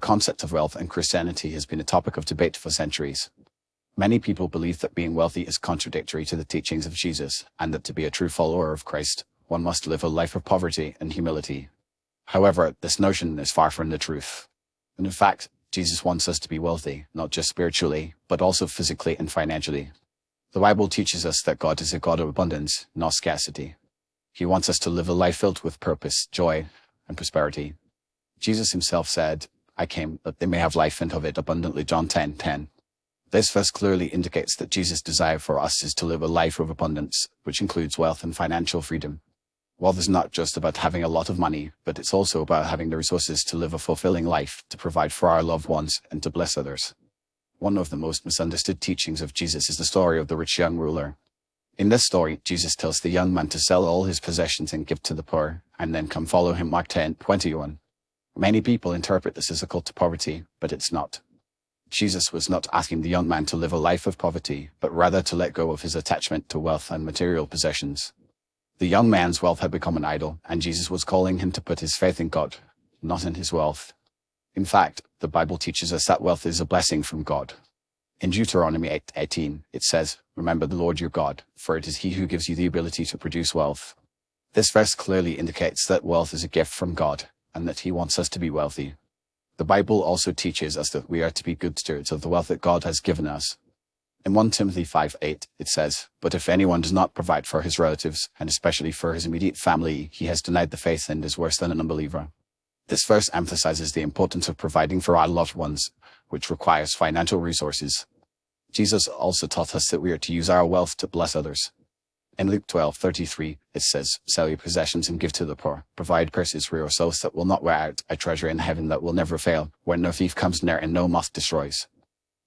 concept of wealth in Christianity has been a topic of debate for centuries. Many people believe that being wealthy is contradictory to the teachings of Jesus, and that to be a true follower of Christ, one must live a life of poverty and humility. However, this notion is far from the truth. And in fact, Jesus wants us to be wealthy, not just spiritually, but also physically and financially. The Bible teaches us that God is a God of abundance, not scarcity. He wants us to live a life filled with purpose, joy, and prosperity. Jesus himself said, "I came that they may have life and have it abundantly," John 10:10. This verse clearly indicates that Jesus' desire for us is to live a life of abundance, which includes wealth and financial freedom. Wealth is not just about having a lot of money, but it's also about having the resources to live a fulfilling life, to provide for our loved ones, and to bless others. One of the most misunderstood teachings of Jesus is the story of the rich young ruler. In this story, Jesus tells the young man to sell all his possessions and give to the poor, and then come follow him, Mark 10:21. Many people interpret this as a call to poverty, but it's not. Jesus was not asking the young man to live a life of poverty, but rather to let go of his attachment to wealth and material possessions. The young man's wealth had become an idol, and Jesus was calling him to put his faith in God, not in his wealth. In fact, the Bible teaches us that wealth is a blessing from God. In Deuteronomy 8:18, it says, "Remember the Lord your God, for it is he who gives you the ability to produce wealth." This verse clearly indicates that wealth is a gift from God, and that he wants us to be wealthy. The Bible also teaches us that we are to be good stewards of the wealth that God has given us. In 1 Timothy 5:8, it says, "But if anyone does not provide for his relatives, and especially for his immediate family, he has denied the faith and is worse than an unbeliever." This verse emphasizes the importance of providing for our loved ones, which requires financial resources. Jesus also taught us that we are to use our wealth to bless others. In Luke 12:33, it says, "Sell your possessions and give to the poor. Provide purses for yourselves that will not wear out, a treasure in heaven that will never fail, where no thief comes near and no moth destroys."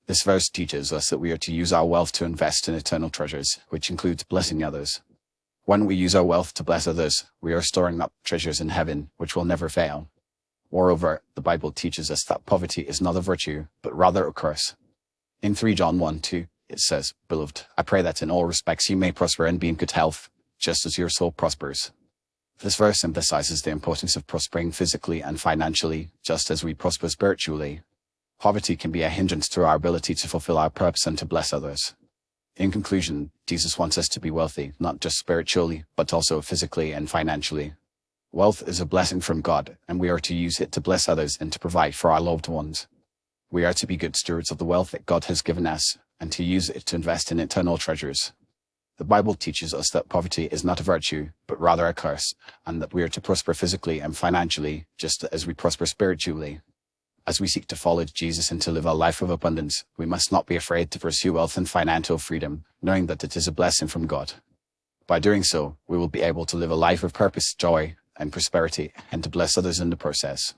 This verse teaches us that we are to use our wealth to invest in eternal treasures, which includes blessing others. When we use our wealth to bless others, we are storing up treasures in heaven, which will never fail. Moreover, the Bible teaches us that poverty is not a virtue, but rather a curse. In 3 John 1:2, it says, "Beloved, I pray that in all respects you may prosper and be in good health, just as your soul prospers." This verse emphasizes the importance of prospering physically and financially, just as we prosper spiritually. Poverty can be a hindrance to our ability to fulfill our purpose and to bless others. In conclusion, Jesus wants us to be wealthy, not just spiritually, but also physically and financially. Wealth is a blessing from God, and we are to use it to bless others and to provide for our loved ones. We are to be good stewards of the wealth that God has given us, and to use it to invest in eternal treasures. The Bible teaches us that poverty is not a virtue, but rather a curse, and that we are to prosper physically and financially, just as we prosper spiritually. As we seek to follow Jesus and to live a life of abundance, we must not be afraid to pursue wealth and financial freedom, knowing that it is a blessing from God. By doing so, we will be able to live a life of purpose, joy, and prosperity, and to bless others in the process.